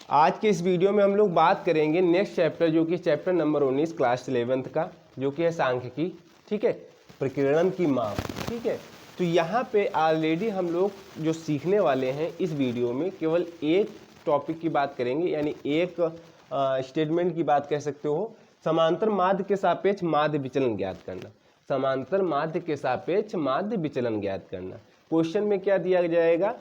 आज के इस वीडियो में हम लोग बात करेंगे नेक्स्ट चैप्टर जो कि चैप्टर नंबर 19 क्लास 11th का, जो कि है सांख्यिकी। ठीक है, प्रकीर्णन की माप। ठीक है, तो यहाँ पे ऑलरेडी हम लोग जो सीखने वाले हैं इस वीडियो में केवल एक टॉपिक की बात करेंगे, यानी एक स्टेटमेंट की बात कह सकते हो। समांतर माध्य के सापेक्ष माध्य विचलन ज्ञात करना। समांतर माध्य के सापेक्ष माध्य विचलन ज्ञात करना। क्वेश्चन में क्या दिया जाएगा?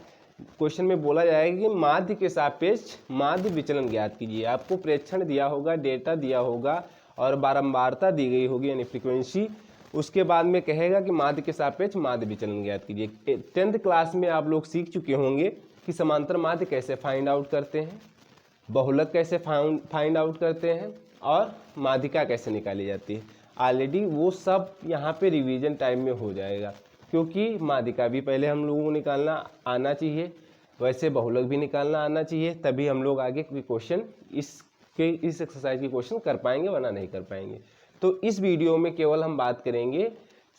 क्वेश्चन में बोला जाएगा कि माध्य के सापेक्ष माध्य विचलन ज्ञात कीजिए। आपको प्रेक्षण दिया होगा, डेटा दिया होगा और बारंबारता दी गई होगी यानी फ्रीक्वेंसी। उसके बाद में कहेगा कि माध्य के सापेक्ष माध्य विचलन ज्ञात कीजिए। 10th क्लास में आप लोग सीख चुके होंगे कि समांतर माध्य कैसे फाइंड आउट करते हैं, बहुलक कैसे फाइंड आउट करते हैं और माध्यिका कैसे निकाली जाती है। ऑलरेडी वो सब यहाँ पे रिवीजन टाइम में हो जाएगा, क्योंकि माध्यिका भी पहले हम लोगों को निकालना आना चाहिए, वैसे बहुलक भी निकालना आना चाहिए, तभी हम लोग आगे कोई क्वेश्चन इस एक्सरसाइज के क्वेश्चन कर पाएंगे, वरना नहीं कर पाएंगे। तो इस वीडियो में केवल हम बात करेंगे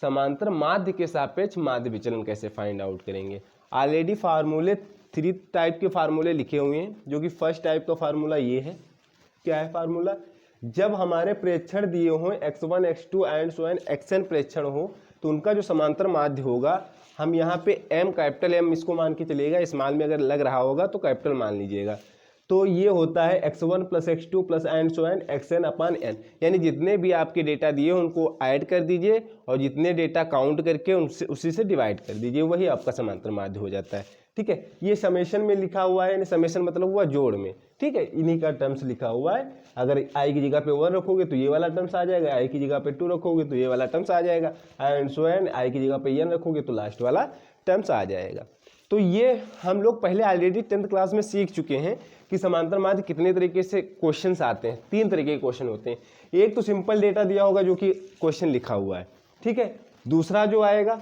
समांतर माध्य के सापेक्ष माध्य विचलन कैसे फाइंड आउट करेंगे। ऑलरेडी फार्मूले 3 टाइप के फार्मूले लिखे हुए हैं, जो कि फर्स्ट टाइप का फार्मूला ये है। क्या है फार्मूला? जब हमारे प्रेक्षण दिए हों x1 x2 and so on xn प्रेक्षण हो, तो उनका जो समांतर माध्य होगा, हम यहाँ पे m कैपिटल M इसको मान के चलेगा, स्मॉल में अगर लग रहा होगा तो कैपिटल मान लीजिएगा। तो ये होता है x1 plus x2 plus and so on xn upon n, यानी जितने भी आपके डेटा दिए हो उनको ऐड कर दीजिए और जितने डेटा काउंट करके उसी से डिवाइड कर दीजिए, वही आपका समांतर माध्य हो जाता है। ठीक है, ये समेशन में लिखा हुआ है, यानी समेशन मतलब हुआ जोड़ में। ठीक है, इन्हीं का टर्म्स लिखा हुआ है। अगर आई की जगह पे 1 रखोगे तो ये वाला टर्म्स आ जाएगा, आई की जगह पे 2 रखोगे तो ये वाला टर्म्स आ जाएगा, एंड सो एन आई की जगह पे n रखोगे तो लास्ट वाला टर्म्स आ जाएगा। तो ये हम लोग पहले ऑलरेडी 10th क्लास में सीख चुके हैं कि समांतर माध्य कितने तरीके से क्वेश्चंस आते हैं। 3 तरीके के क्वेश्चन होते हैं। एक तो सिंपल डेटा दिया होगा जो कि क्वेश्चन लिखा हुआ है। ठीक है, दूसरा जो आएगा,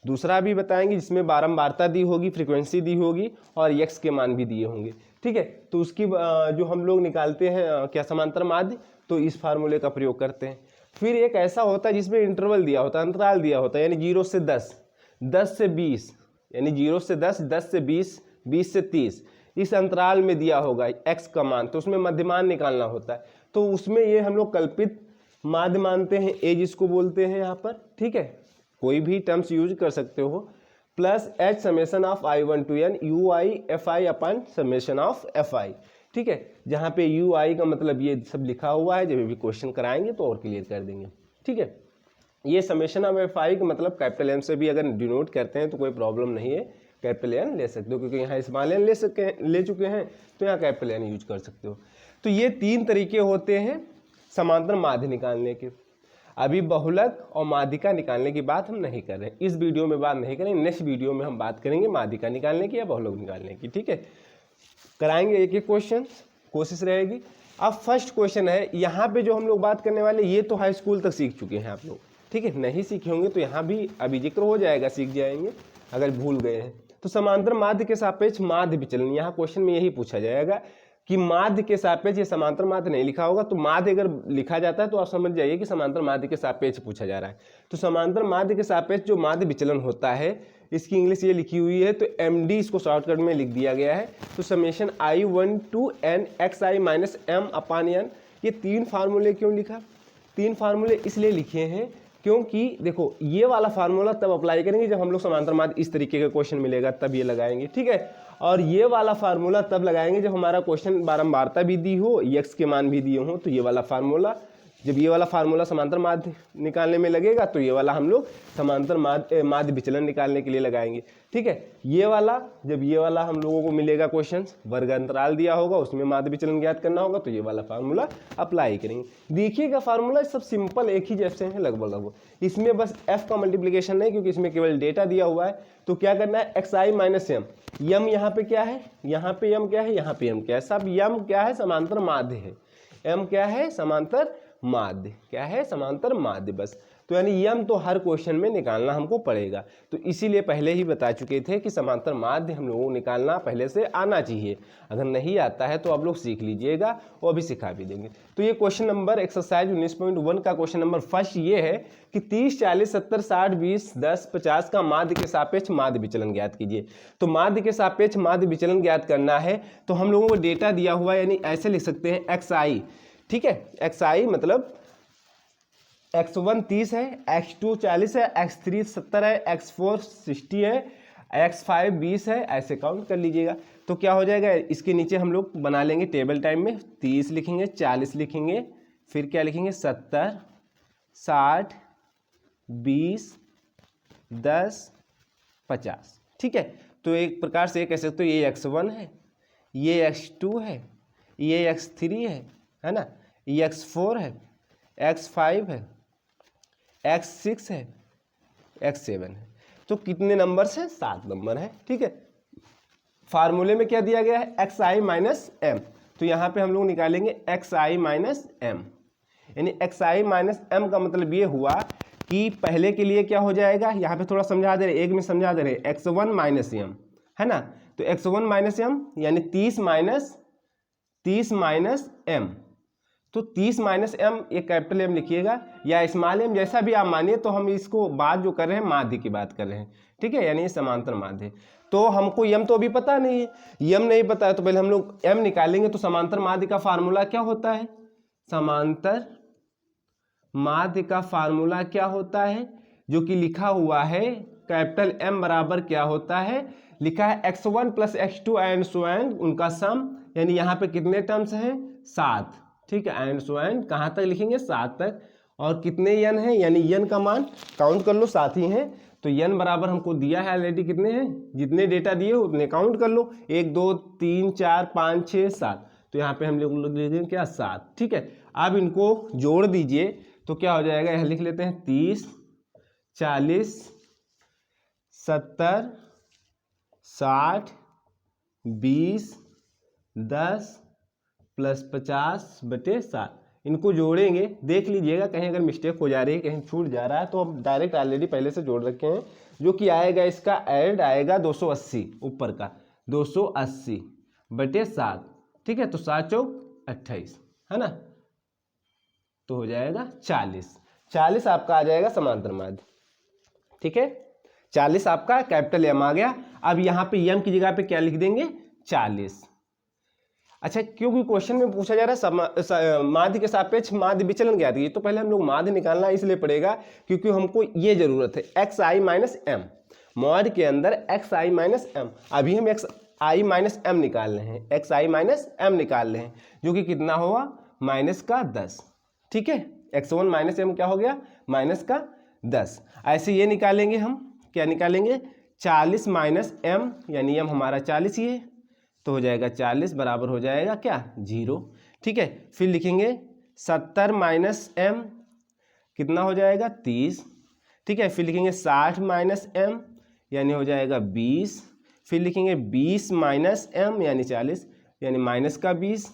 दूसरा भी बताएंगे जिसमें बारंबारता दी होगी, फ्रीक्वेंसी दी होगी और x के मान भी दिए होंगे। ठीक है, तो उसकी जो हम लोग निकालते हैं क्या समांतर माध्य, तो इस फार्मूले का प्रयोग करते हैं। फिर एक ऐसा होता है जिसमें इंटरवल दिया होता है, अंतराल दिया होता है, यानी 0 से 10, 10 से 20, यानी 0 से 10, 10 से 20, 20 से 30, इस अंतराल में दिया होगा x का मान, तो उसमें मध्यमान निकालना होता है। तो उसमें ये हम लोग कल्पित माध्य मानते हैं, a जिसको बोलते हैं यहाँ पर। ठीक है, कोई भी टर्म्स यूज कर सकते हो। Plus h summation of i1 to n ui fi upon summation of fi। ठीक है, जहाँ पे ui का मतलब ये सब लिखा हुआ है, जब भी क्वेश्चन कराएंगे तो और क्लियर कर देंगे। ठीक है, ये समेशन ऑफ fi का मतलब कैपिटल M से भी अगर डिनोट करते हैं तो कोई प्रॉब्लम नहीं है, कैपिटल N ले सकते हो, क्योंकि यहाँ स्मॉल n ले चुके हैं तो यहाँ कैपिटल N यूज कर सकते हो। तो ये 3 तरीके होते हैं समांतर माध्य निकालने के। अभी बहुलक और माध्यिका निकालने की बात हम नहीं कर रहे हैं, इस वीडियो में बात नहीं करेंगे। नेक्स्ट वीडियो में हम बात करेंगे माध्यिका निकालने की या बहुलक निकालने की। ठीक है, कराएंगे एक एक क्वेश्चन, कोशिश रहेगी। अब फर्स्ट क्वेश्चन है, यहाँ पे जो हम लोग बात करने वाले, ये तो हाई स्कूल तक सीख चुके हैं आप लोग। ठीक है, नहीं सीखे होंगे तो यहाँ भी अभी जिक्र हो जाएगा, सीख जाएंगे अगर भूल गए हैं तो। समांतर माध्य के सापेक्ष माध्य विचलन, यहाँ क्वेश्चन में यही पूछा जाएगा कि माध्य के सापेक्ष, ये समांतर माध्य नहीं लिखा होगा तो माध्य अगर लिखा जाता है तो आप समझ जाइए कि समांतर माध्य के सापेक्ष पूछा जा रहा है। तो समांतर माध्य के सापेक्ष जो माध्य विचलन होता है, इसकी इंग्लिश ये लिखी हुई है, तो MD इसको शॉर्टकट में लिख दिया गया है। तो summation I1 to n xi minus m upon n। ये 3 फार्मूले क्यों लिखा? 3 फार्मूले इसलिए लिखे हैं क्योंकि देखो, ये वाला फार्मूला तब अप्लाई करेंगे जब हम लोग समांतर माध्य इस तरीके का क्वेश्चन मिलेगा, तब ये लगाएंगे। ठीक है, और ये वाला फार्मूला तब लगाएंगे जब हमारा क्वेश्चन बारंबारता भी दी हो, x के मान भी दिए हो। तो ये वाला फार्मूला, जब ये वाला फार्मूला समांतर माध्य निकालने में लगेगा तो ये वाला हम लोग समांतर माध्य विचलन निकालने के लिए लगाएंगे। ठीक है, ये वाला, जब ये वाला हम लोगों को मिलेगा क्वेश्चन, वर्ग अंतराल दिया होगा, उसमें माध्य विचलन ज्ञात करना होगा, तो ये वाला फार्मूला अप्लाई करेंगे। देखिएगा फार्मूला सब सिंपल एक ही जैसे हैं लगभग। इसमें बस f का मल्टीप्लीकेशन नहीं, क्योंकि इसमें केवल डेटा दिया हुआ है। तो क्या करना है, xi माइनस m, यम यहाँ पे क्या है, यहाँ पे यम क्या है, यहाँ पे यम क्या है, सब यम क्या है, समांतर माध्य है। m क्या है, समांतर माध्य, क्या है, समांतर माध्य। बस तो यानी यम तो हर क्वेश्चन में निकालना हमको पड़ेगा। तो इसीलिए पहले ही बता चुके थे कि समांतर माध्य हम लोगों को निकालना पहले से आना चाहिए। अगर नहीं आता है तो आप लोग सीख लीजिएगा, वो अभी सिखा भी देंगे। तो ये क्वेश्चन नंबर एक्सरसाइज 19.1 का क्वेश्चन नंबर फर्स्ट ये है कि 30, 40, 70, 60, 20, 10, 50 का माध्य के सापेक्ष माध्य विचलन ज्ञात कीजिए। तो माध्य के सापेक्ष माध्य विचलन ज्ञात करना है तो हम लोगों को डेटा दिया हुआ है, यानी ऐसे लिख सकते हैं xi, ठीक है। xi मतलब x1 30 है, x2 40 है, x3 70 है, x4 60 है, x5 20 है, ऐसे काउंट कर लीजिएगा। तो क्या हो जाएगा, इसके नीचे हम लोग बना लेंगे टेबल टाइम में, 30 लिखेंगे, 40 लिखेंगे, फिर क्या लिखेंगे 70, 60, 20, 10, 50, ठीक है। तो एक प्रकार से कह सकते हो ये x1 है, ये x2 है, ये x3 है ना, ये x4 है, x5 है, x6 है, x7 है। तो कितने नंबर है, 7 नंबर है, ठीक है। फार्मूले में क्या दिया गया है, xi माइनस एम। तो यहाँ पे हम लोग निकालेंगे xi माइनस एम, यानी xi माइनस एम का मतलब ये हुआ कि पहले के लिए क्या हो जाएगा, यहाँ पे थोड़ा समझा दे रहे, एक में समझा दे रहे, x1 माइनस एम है ना। तो x1 माइनस एम यानी 30 माइनस एम। तो 30 माइनस एम, ये कैपिटल एम लिखिएगा या स्मॉल एम, जैसा भी आप मानिए। तो हम इसको बात जो कर रहे हैं माध्य की बात कर रहे हैं, ठीक है, यानी समांतर माध्य। तो हमको यम तो अभी पता नहीं है, यम नहीं पता है तो पहले हम लोग एम निकालेंगे। तो समांतर माध्य का फार्मूला क्या होता है, समांतर माध्य का फार्मूला क्या होता है, जो कि लिखा हुआ है कैपिटल एम बराबर क्या होता है, लिखा है x1 plus x2 and so and उनका सम, यानी यहाँ पे कितने टर्म्स हैं, 7, ठीक है, एंड सो एंड कहाँ तक लिखेंगे, 7 तक। और कितने यन है, यानी यन का मान काउंट कर लो, 7 ही हैं। तो यन बराबर हमको दिया है ऑलरेडी, कितने हैं, जितने डेटा दिए उतने काउंट कर लो, 1 2 3 4 5 6 7। तो यहाँ पे हम लोग लिखेंगे क्या, 7, ठीक है। अब इनको जोड़ दीजिए तो क्या हो जाएगा, यह लिख लेते हैं 30, 40, 70, 60, 20, 10 प्लस 50/7। इनको जोड़ेंगे, देख लीजिएगा कहीं अगर मिस्टेक हो जा रही है, कहीं छूट जा रहा है, तो हम डायरेक्ट ऑलरेडी पहले से जोड़ रखे हैं, जो कि आएगा इसका ऐड आएगा 280 ऊपर का, 280/7, ठीक है। तो 7 चौक 28 है ना, तो हो जाएगा 40 आपका आ जाएगा समांतर माध्य, ठीक है। 40 आपका कैपिटल एम आ गया। अब यहाँ पे एम की जगह पे क्या लिख देंगे, 40। अच्छा, क्योंकि क्वेश्चन में पूछा जा रहा है माध्य के सापेक्ष माध्य विचलन ज्ञात कीजिए, तो पहले हम लोग माध्य निकालना इसलिए पड़ेगा क्योंकि हमको ये जरूरत है xi माइनस एम, मॉड के अंदर xi माइनस एम। अभी हम xi माइनस एम निकाल रहे हैं, xi माइनस एम निकाल रहे हैं, जो कि कितना होगा, -10, ठीक है। x1 माइनस एम क्या हो गया, -10। ऐसे ये निकालेंगे हम, क्या निकालेंगे, 40 माइनस एम, यानी एम हमारा 40 ही है, तो हो जाएगा 40 बराबर हो जाएगा क्या, 0, ठीक है। फिर लिखेंगे 70 माइनस एम, कितना हो जाएगा, 30, ठीक है। फिर लिखेंगे 60 माइनस एम, यानी हो जाएगा 20। फिर लिखेंगे 20 माइनस एम, यानी 40, यानी माइनस का 20।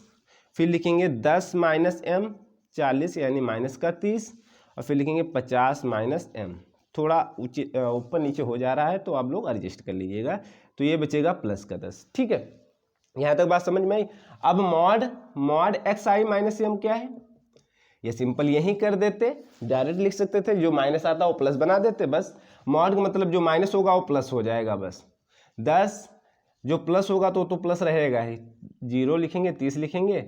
फिर लिखेंगे 10 माइनस एम, 40, यानी माइनस का 30। और फिर लिखेंगे 50 माइनस एम। थोड़ा ऊपर नीचे हो जा रहा है तो आप लोग एडजस्ट कर लीजिएगा। तो ये बचेगा +10, ठीक है। यहाँ तक बात समझ में आई। अब मॉड xi माइनस एम क्या है, ये सिंपल यही कर देते, डायरेक्ट लिख सकते थे, जो माइनस आता वो प्लस बना देते, बस। मॉड का मतलब जो माइनस होगा वो प्लस हो जाएगा, बस। 10 जो प्लस होगा तो प्लस रहेगा ही, 0 लिखेंगे, 30 लिखेंगे,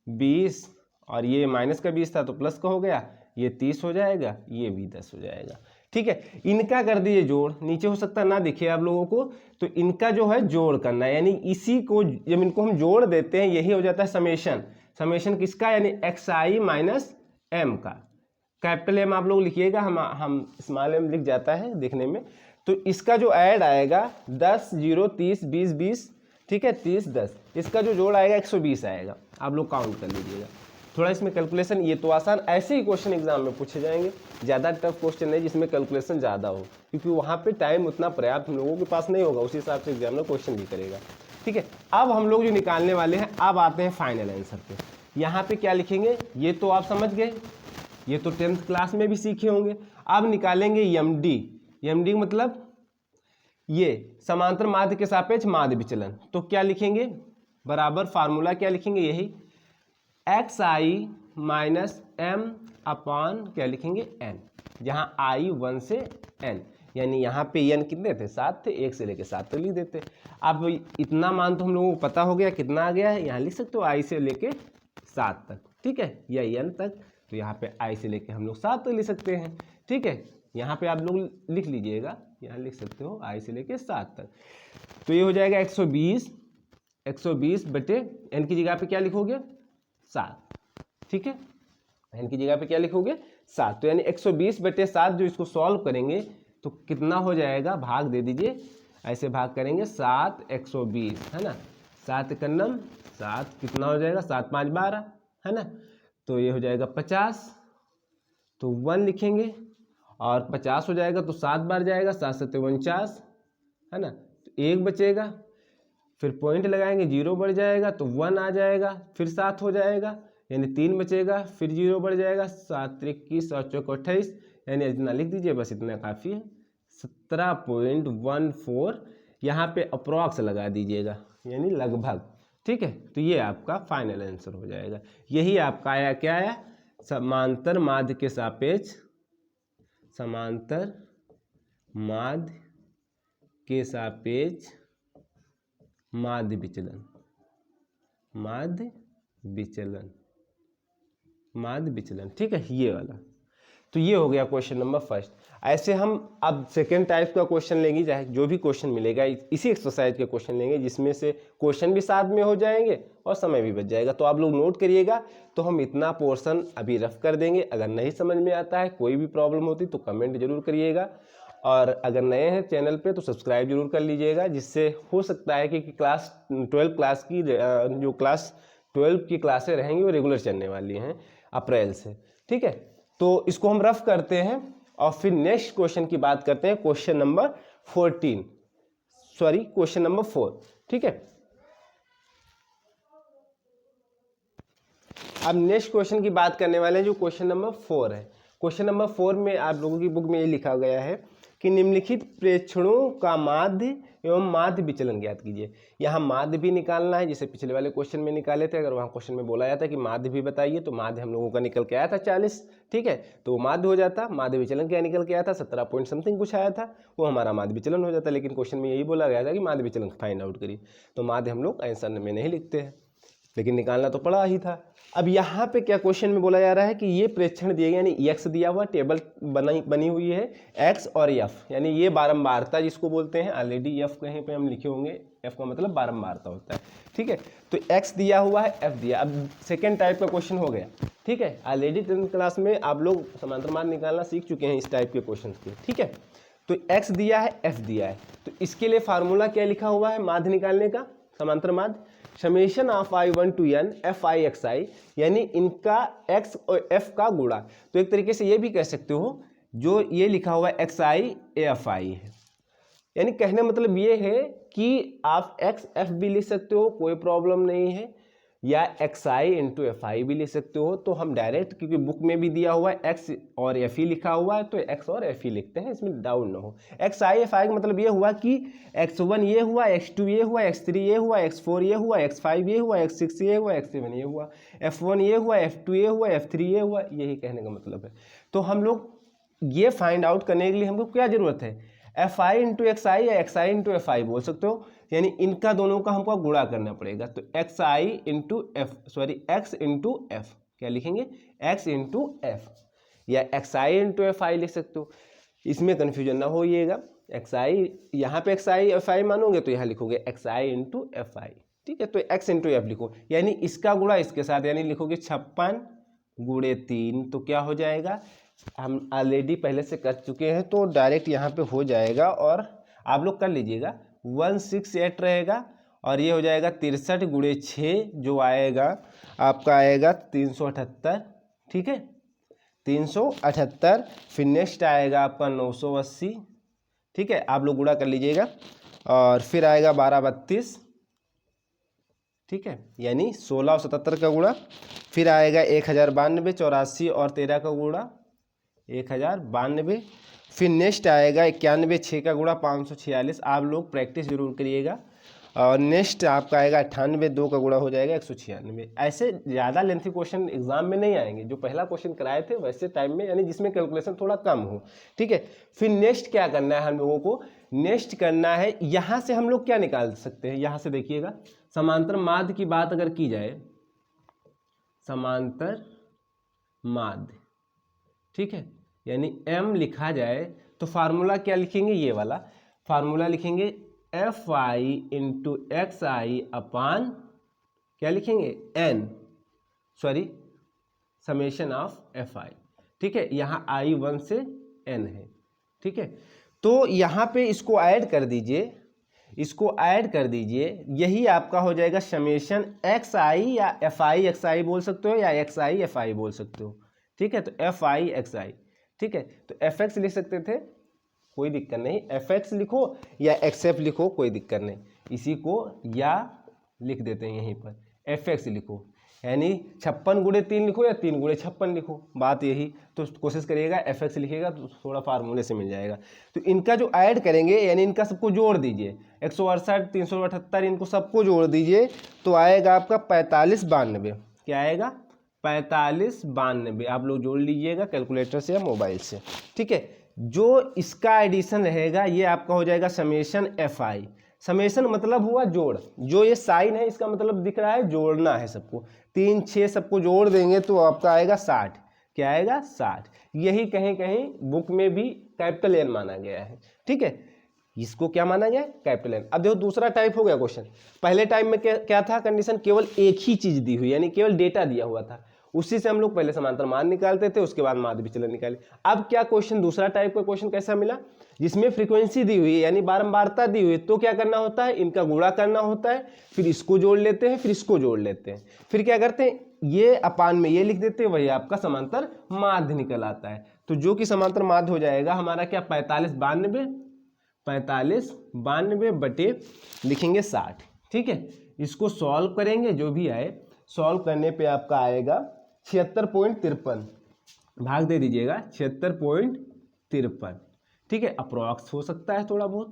20, और ये माइनस का 20 था तो प्लस का हो गया, ये 30 हो जाएगा, ये भी 10 हो जाएगा, ठीक है। इनका कर दिए जोड़, नीचे हो सकता ना दिखे आप लोगों को, तो इनका जो है जोड़ करना है, यानी इसी को जब इनको हम जोड़ देते हैं यही हो जाता है समेशन। समेशन किसका, यानी xi माइनस एम का। कैपिटल एम आप लोग लिखिएगा, हम स्मॉल एम लिख जाता है देखने में। तो इसका जो ऐड आएगा 10 0 30 20 20, ठीक है, 30 10, इसका जो जोड़ आएगा 120 आएगा। आप लोग काउंट कर लीजिएगा। थोड़ा इसमें कैलकुलेशन, ये तो आसान, ऐसे ही क्वेश्चन एग्जाम में पूछे जाएंगे, ज़्यादा टफ क्वेश्चन नहीं जिसमें कैलकुलेशन ज़्यादा हो, क्योंकि वहाँ पे टाइम उतना पर्याप्त हम लोगों के पास नहीं होगा, उसी हिसाब से एग्जामिनर क्वेश्चन भी करेगा, ठीक है। अब हम लोग जो निकालने वाले हैं, अब आते हैं फाइनल आंसर पे। यहाँ पे क्या लिखेंगे, ये तो आप समझ गए, ये तो 10th क्लास में भी सीखे होंगे। अब निकालेंगे एमडी। एमडी मतलब ये समांतर माध्य के सापेक्ष माध्य विचलन। तो क्या लिखेंगे, बराबर फार्मूला क्या लिखेंगे, यही एक्स आई माइनस एम अपॉन क्या लिखेंगे एन, जहाँ आई 1 से एन, यानी यहाँ पे एन कितने थे 7 थे, 1 से लेके 7 तक लिख देते। अब इतना मान तो हम लोगों को पता हो गया कितना आ गया है, यहाँ लिख सकते हो आई से लेके 7 तक, ठीक है, या एन तक। तो यहाँ पे आई से लेके हम लोग 7 तक लिख सकते हैं, ठीक है। यहाँ पे आप लोग लिख लीजिएगा, यहाँ लिख सकते हो आई से लेके 7 तक। तो ये हो जाएगा 120 बटे एन की जगह पे क्या लिखोगे 7, ठीक है, एन की जगह पे क्या लिखोगे 7। तो यानी 120 बटे 7 जो इसको सॉल्व करेंगे तो कितना हो जाएगा, भाग दे दीजिए, ऐसे भाग करेंगे 7 120 है ना, 7 एकन्नम 7 कितना हो जाएगा 7 5 12 है ना, तो ये हो जाएगा 50। तो 1 लिखेंगे और 50 हो जाएगा तो 7 बार जाएगा, 7 7 49 है ना, तो 1 बचेगा, फिर पॉइंट लगाएंगे 0 बढ़ जाएगा तो 1 आ जाएगा, फिर 7 हो जाएगा यानी 3 बचेगा, फिर 0 बढ़ जाएगा, 7 21 और 4 28, यानी इतना लिख दीजिए, बस इतना काफ़ी है 17.14। यहाँ पे अप्रॉक्स लगा दीजिएगा यानी लगभग, ठीक है। तो ये आपका फाइनल आंसर हो जाएगा। यही आपका आया, क्या आया, समांतर माध्य के सापेक्ष, समांतर माध्य के सापेक्ष माध्य विचलन, माध्य विचलन, माध्य विचलन, ठीक है, ये वाला। तो ये हो गया क्वेश्चन नंबर फर्स्ट। ऐसे हम अब सेकेंड टाइप का क्वेश्चन लेंगे, चाहे जो भी क्वेश्चन मिलेगा इसी एक्सरसाइज के क्वेश्चन लेंगे, जिसमें से क्वेश्चन भी साथ में हो जाएंगे और समय भी बच जाएगा। तो आप लोग नोट करिएगा। तो हम इतना पोर्शन अभी रफ कर देंगे, अगर नहीं समझ में आता है, कोई भी प्रॉब्लम होती तो कमेंट जरूर करिएगा, और अगर नए हैं चैनल पे तो सब्सक्राइब जरूर कर लीजिएगा, जिससे हो सकता है कि क्लास 12 क्लास की जो क्लास 12 की क्लासें रहेंगी वो रेगुलर चलने वाली हैं अप्रैल से, ठीक है। तो इसको हम रफ करते हैं और फिर नेक्स्ट क्वेश्चन की बात करते हैं, question number 14, sorry question number 4, ठीक है। अब नेक्स्ट क्वेश्चन की बात करने वाले हैं जो क्वेश्चन नंबर 4 है। क्वेश्चन नंबर 4 में आप लोगों की बुक में ये लिखा गया है कि निम्नलिखित प्रेक्षणों का माध्य एवं माध्य विचलन ज्ञात कीजिए। यहाँ माध्य भी निकालना है, जैसे पिछले वाले क्वेश्चन में निकाले थे। अगर वहाँ क्वेश्चन में बोला जाता कि माध्य भी बताइए, तो माध्य हम लोगों का निकल के आया था 40, ठीक है, तो माध्य हो जाता। माध्य विचलन क्या निकल के आया था 17 पॉइंट समथिंग कुछ आया था, वो हमारा माध्य विचलन हो जाता। लेकिन क्वेश्चन में यही बोला गया था कि माध्य विचलन फाइंड आउट करिए, तो माध्य हम लोग आंसर में नहीं लिखते हैं, लेकिन निकालना तो पड़ा ही था। अब यहाँ पे क्या क्वेश्चन में बोला जा रहा है कि ये प्रेक्षण दिए गए, यानी एक्स दिया हुआ, टेबल बनी हुई है एक्स और एफ, यानी ये बारंबारता जिसको बोलते हैं, ऑलरेडी एफ कहीं पे हम लिखे होंगे, एफ का मतलब बारंबारता होता है, ठीक है। तो एक्स दिया हुआ है, एफ दिया। अब सेकेंड टाइप का क्वेश्चन हो गया, ठीक है। ऑलरेडी 10th क्लास में आप लोग समांतर माध्य निकालना सीख चुके हैं इस टाइप के क्वेश्चन के, ठीक है। तो एक्स दिया है, एफ दिया है, तो इसके लिए फार्मूला क्या लिखा हुआ है माध्य निकालने का, समांतर माध्य, summation of I1 to n F I X I, यानी इनका x और f का गुणा। तो एक तरीके से ये भी कह सकते हो, जो ये लिखा हुआ है एक्स आई एफ आई है, यानी कहने मतलब ये है कि आप एक्स एफ भी लिख सकते हो, कोई प्रॉब्लम नहीं है, या एक्स आई इंटू एफ आई भी लिख सकते हो। तो हम डायरेक्ट, क्योंकि बुक में भी दिया हुआ है एक्स और एफ ही लिखा हुआ है, तो एक्स और एफ ही लिखते हैं, इसमें डाउट ना हो। एक्स आई एफ आई का मतलब ये हुआ कि x1 ये हुआ, x2 ये हुआ, x3 ये हुआ, x4 ये हुआ, x5 ये हुआ, x6 ये हुआ, x7 ये हुआ, f1 ये हुआ, f2 ये हुआ, f3 ये हुआ, यही कहने का मतलब है। तो हम लोग ये फाइंड आउट करने के लिए हमको क्या जरूरत है, एफ आई इंटू एक्स आई या एक्स आई इंटू एफ आई बोल सकते हो, यानी इनका दोनों का हमको गुणा करना पड़ेगा। तो X I into F, sorry X into F, क्या लिखेंगे एक्स इंटू एफ, या X I into F I लिख सकते हो, इसमें कन्फ्यूजन ना होइएगा। एक्स आई, यहाँ पे एक्स आई एफ आई मानोगे तो यहाँ लिखोगे एक्स आई इंटू एफ आई, ठीक है। तो एक्स इंटू एफ लिखो, यानी इसका गुणा इसके साथ, यानी लिखोगे 56 गुणे 3, तो क्या हो जाएगा, हम ऑलरेडी पहले से कर चुके हैं तो डायरेक्ट यहाँ पे हो जाएगा, और आप लोग कर लीजिएगा 168 रहेगा, और ये हो जाएगा 63 गुणे 6, जो आएगा आपका आएगा 378, ठीक है, 378। फिर नेक्स्ट आएगा आपका 980, ठीक है, आप लोग गुणा कर लीजिएगा, और फिर आएगा 1232, ठीक है, यानी 16 और 77 का गुणा। फिर आएगा 1092, 84 और 13 का गुणा, 1092। फिर नेक्स्ट आएगा 91, 6 का गुणा 546। आप लोग प्रैक्टिस जरूर करिएगा। और नेक्स्ट आपका आएगा 98, 2 का गुणा हो जाएगा 196। ऐसे ज़्यादा लेंथी क्वेश्चन एग्जाम में नहीं आएंगे, जो पहला क्वेश्चन कराए थे वैसे टाइम में, यानी जिसमें कैलकुलेशन थोड़ा कम हो। ठीक है, फिर नेक्स्ट क्या करना है हम लोगों को, नेक्स्ट करना है यहाँ से हम लोग क्या निकाल सकते हैं। यहाँ से देखिएगा, समांतर माध्य की बात अगर की जाए, समांतर माध्य, ठीक है, यानी m लिखा जाए तो फार्मूला क्या लिखेंगे, ये वाला फार्मूला लिखेंगे, एफ आई इंटू एक्स आई अपान क्या लिखेंगे, n, sorry summation of F I. ठीक है, यहाँ आई 1 से n है। ठीक है, तो यहाँ पे इसको ऐड कर दीजिए, इसको ऐड कर दीजिए, यही आपका हो जाएगा समेशन एक्स आई, या एफ आई एक्स आई बोल सकते हो, या एक्स आई एफ आई बोल सकते हो। ठीक है, तो एफ आई एक्स आई। ठीक है, तो एफ एक्स लिख सकते थे, कोई दिक्कत नहीं, एफ एक्स लिखो या एक्स एफ लिखो, कोई दिक्कत नहीं, इसी को या लिख देते हैं यहीं पर, एफ एक्स लिखो, यानी 56 गुणे 3 लिखो या 3 गुणे 56 लिखो, बात यही। तो कोशिश करिएगा एफ एक्स लिखिएगा तो थोड़ा फार्मूले से मिल जाएगा। तो इनका जो ऐड करेंगे, यानी इनका सबको जोड़ दीजिए, 168, 378, इनको सबको जोड़ दीजिए, तो आएगा आपका 4592। क्या आएगा, 4592। आप लोग जोड़ लीजिएगा कैलकुलेटर से या मोबाइल से। ठीक है, जो इसका एडिशन रहेगा ये आपका हो जाएगा समेशन एफ आई। समेशन मतलब हुआ जोड़, जो ये साइन है इसका मतलब दिख रहा है जोड़ना है सबको, 3 6 सबको जोड़ देंगे तो आपका आएगा 60। क्या आएगा, 60। यही कहीं कहीं बुक में भी कैपिटल एन माना गया है। ठीक है, इसको क्या माना गया, कैपिटल एन। अब देखो दूसरा टाइप हो गया क्वेश्चन। पहले टाइप में क्या था कंडीशन, केवल एक ही चीज दी हुई, यानी केवल डेटा दिया हुआ था, उसी से हम लोग पहले समांतर मान निकालते थे, उसके बाद माध्य विचलन निकाले। अब क्या क्वेश्चन, दूसरा टाइप का क्वेश्चन कैसा मिला, जिसमें फ्रीक्वेंसी दी हुई है, यानी बारंबारता दी हुई है, तो क्या करना होता है, इनका गुणा करना होता है, फिर इसको जोड़ लेते हैं, फिर इसको जोड़ लेते हैं, फिर क्या करते हैं, ये अपान में ये लिख देते हैं, वही आपका समांतर माध्य निकल आता है। तो जो कि समांतर माध्य हो जाएगा हमारा क्या, 4592 बटे लिखेंगे 60। ठीक है, इसको सॉल्व करेंगे, जो भी आए सॉल्व करने पे आपका आएगा 76.53, भाग दे दीजिएगा 76.53। ठीक है, अप्रॉक्स हो सकता है थोड़ा बहुत।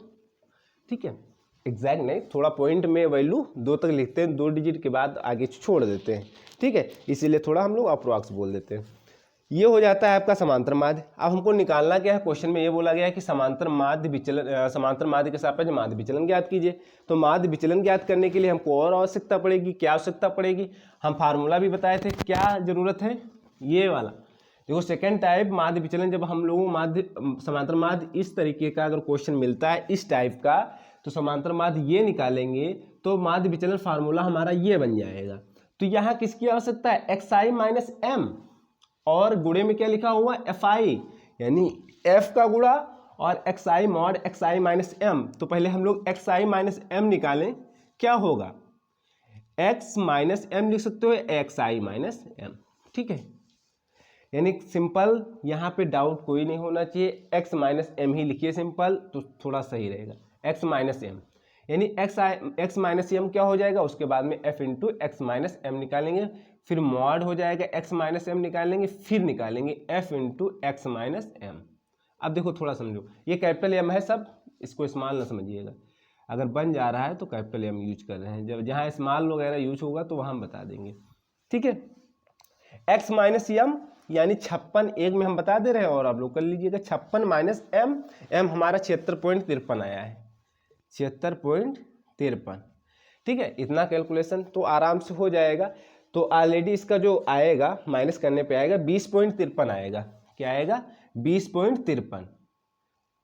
ठीक है, एग्जैक्ट नहीं, थोड़ा पॉइंट में वैल्यू 2 तक लिखते हैं, 2 डिजिट के बाद आगे छोड़ देते हैं। ठीक है, इसीलिए थोड़ा हम लोग अप्रॉक्स बोल देते हैं। ये हो जाता है आपका समांतर माध्य। अब हमको निकालना क्या है, क्वेश्चन में ये बोला गया है कि समांतर माध्य विचलन, समांतर माध्य के सापेक्ष माध्य विचलन ज्ञात कीजिए। तो माध्य विचलन ज्ञात करने के लिए हमको और आवश्यकता पड़ेगी, क्या आवश्यकता पड़ेगी, हम फार्मूला भी बताए थे, क्या जरूरत है, ये वाला। देखो सेकेंड टाइप माध्य विचलन, जब हम लोगों माध्य समांतर माध्य इस तरीके का अगर क्वेश्चन मिलता है इस टाइप का, तो समांतर माध्य ये निकालेंगे तो माध्य विचलन फार्मूला हमारा ये बन जाएगा। तो यहाँ किसकी आवश्यकता है, एक्स आई माइनस एम, और गुणे में क्या लिखा हुआ, एफ आई, यानी एफ का गुणा और एक्स आई मॉड एक्स आई माइनस एम। तो पहले हम लोग एक्स आई माइनस एम निकालें, क्या होगा, एक्स माइनस एम लिख सकते हो, एक्स आई माइनस एम। ठीक है, यानी सिंपल, यहाँ पे डाउट कोई नहीं होना चाहिए, एक्स माइनस एम ही लिखिए सिंपल, तो थोड़ा सही रहेगा, एक्स माइनस एम, यानी एक्स माइनस एम क्या हो जाएगा, उसके बाद में F into X minus M निकालेंगे, फिर मॉड हो जाएगा एक्स माइनस एम निकालेंगे, फिर निकालेंगे F into X minus M. अब देखो थोड़ा समझो, ये कैपिटल एम है सब, इसको स्मॉल ना समझिएगा, अगर बन जा रहा है तो कैपिटल एम यूज कर रहे हैं, जब जहाँ स्मॉल वगैरह यूज होगा तो वहाँ हम बता देंगे। ठीक है, एक्स माइनस एम यानी 56, एक में हम बता दे रहे हैं और आप लोग कर लीजिएगा, 56 माइनस एम, एम हमारा 76.53 आया है, 76.53। ठीक है, इतना कैलकुलेशन तो आराम से हो जाएगा। तो ऑलरेडी इसका जो आएगा माइनस करने पे आएगा 20.53 आएगा, क्या आएगा, 20.53,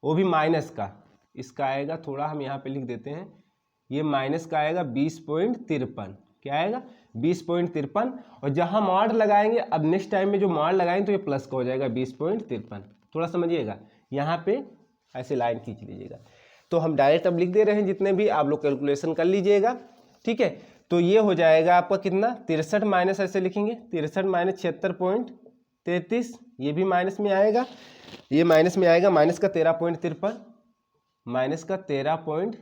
वो भी माइनस का, इसका आएगा थोड़ा हम यहाँ पे लिख देते हैं, ये माइनस का आएगा 20.53, क्या आएगा 20.53, और जहाँ मॉड लगाएंगे, अब नेक्स्ट टाइम में जो मॉड लगाएंगे तो ये प्लस का हो जाएगा 20.53। थोड़ा समझिएगा, यहाँ पे ऐसे लाइन खींच लीजिएगा। तो हम डायरेक्ट अब लिख दे रहे हैं, जितने भी आप लोग कैलकुलेशन कर लीजिएगा। ठीक है, तो ये हो जाएगा आपका कितना, 63 माइनस ऐसे लिखेंगे, 63 माइनस 76.33, ये भी माइनस में आएगा, ये माइनस में आएगा, माइनस का 13.53, माइनस का 13.53,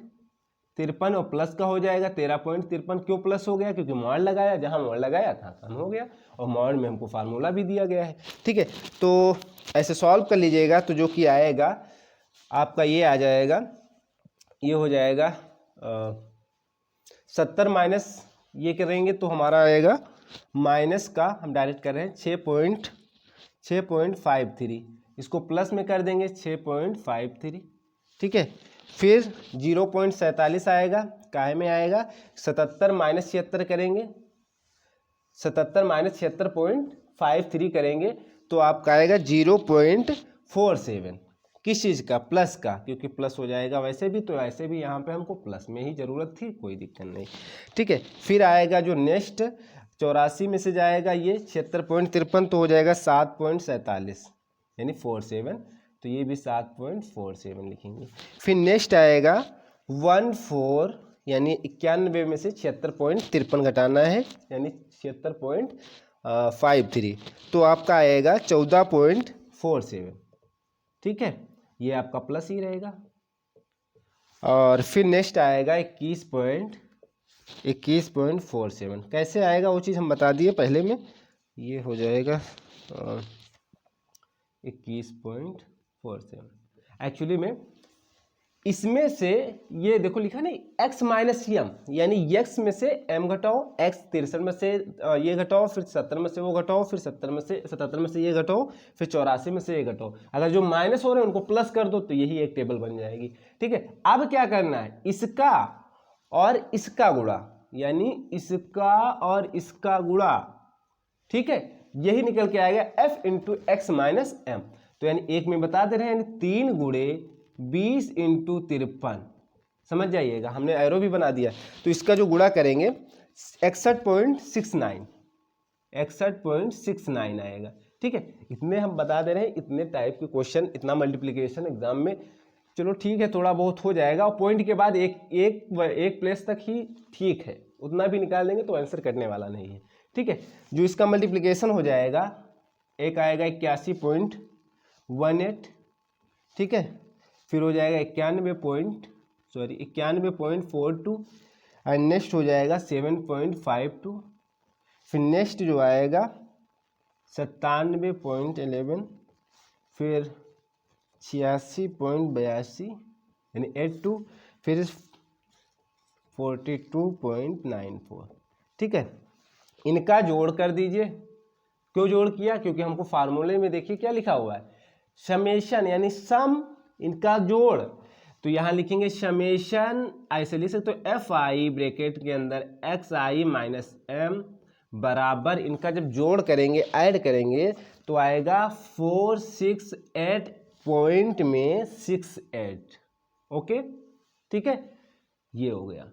53 और प्लस का हो जाएगा 13.53। क्यों प्लस हो गया? क्योंकि मॉड लगाया, जहाँ मॉड लगाया था आसान हो गया, और मॉड में हमको फार्मूला भी दिया गया है। ठीक है, तो ऐसे सॉल्व कर लीजिएगा, तो जो कि आएगा आपका ये आ जाएगा, ये हो जाएगा 70 माइनस ये करेंगे तो हमारा आएगा माइनस का, हम डायरेक्ट कर रहे हैं 6.53, इसको प्लस में कर देंगे 6.53। ठीक है, फिर 0.47 आएगा, काहे में आएगा? 77 माइनस 76 करेंगे, 77 माइनस 76.53 करेंगे तो आपका आएगा 0.47। किस चीज़ का? प्लस का, क्योंकि प्लस हो जाएगा वैसे भी, तो ऐसे भी यहाँ पे हमको प्लस में ही ज़रूरत थी, कोई दिक्कत नहीं। ठीक है, फिर आएगा जो नेक्स्ट 84 में से जाएगा ये 76.53, तो हो जाएगा 7.47 यानी 47, तो ये भी 7.47 लिखेंगे। फिर नेक्स्ट आएगा 14 यानी 91 में से 76.53 घटाना है, यानी 76.53, तो आपका आएगा 14.47। ठीक है, ये आपका प्लस ही रहेगा। और फिर नेक्स्ट आएगा 21.47। कैसे आएगा वो चीज़ हम बता दिए पहले में, ये हो जाएगा 21.47। एक्चुअली में इसमें से ये देखो लिखा नहीं x माइनस एम, यानी x में से m घटाओ, x 63 में से ये घटाओ, फिर 70 में से वो घटाओ, फिर 77 में से ये घटाओ, फिर 84 में से ये घटाओ। अगर जो माइनस हो रहे हैं उनको प्लस कर दो तो यही एक टेबल बन जाएगी। ठीक है, अब क्या करना है? इसका और इसका गुणा, यानी इसका और इसका गुणा। ठीक है, यही निकल के आएगा f into X minus M. तो यानी एक में बता दे रहे हैं, यानी 3 गुणे 20 इंटू 53। समझ जाइएगा, हमने एरो भी बना दिया। तो इसका जो गुणा करेंगे 61.69 आएगा। ठीक है, इतने हम बता दे रहे हैं, इतने टाइप के क्वेश्चन, इतना मल्टीप्लिकेशन एग्जाम में, चलो ठीक है थोड़ा बहुत हो जाएगा, और पॉइंट के बाद एक प्लेस तक ही ठीक है, उतना भी निकाल देंगे तो आंसर कटने वाला नहीं है। ठीक है, जो इसका मल्टीप्लिकेशन हो जाएगा, एक आएगा 81.18। ठीक है, फिर हो जाएगा 91.42, और नेक्स्ट हो जाएगा 7.52। फिर नेक्स्ट जो आएगा 97.11, फिर 86.82 यानी 82, फिर 42.94। ठीक है, इनका जोड़ कर दीजिए। क्यों जोड़ किया? क्योंकि हमको फार्मूले में देखिए क्या लिखा हुआ है, समेशन यानी सम, इनका जोड़। तो यहाँ लिखेंगे समेशन, ऐसे लिख सकते तो एफ आई ब्रैकेट के अंदर एक्स आई माइनस एम बराबर, इनका जब जोड़ करेंगे, ऐड करेंगे तो आएगा 468 पॉइंट में 68। ओके, ठीक है, ये हो गया।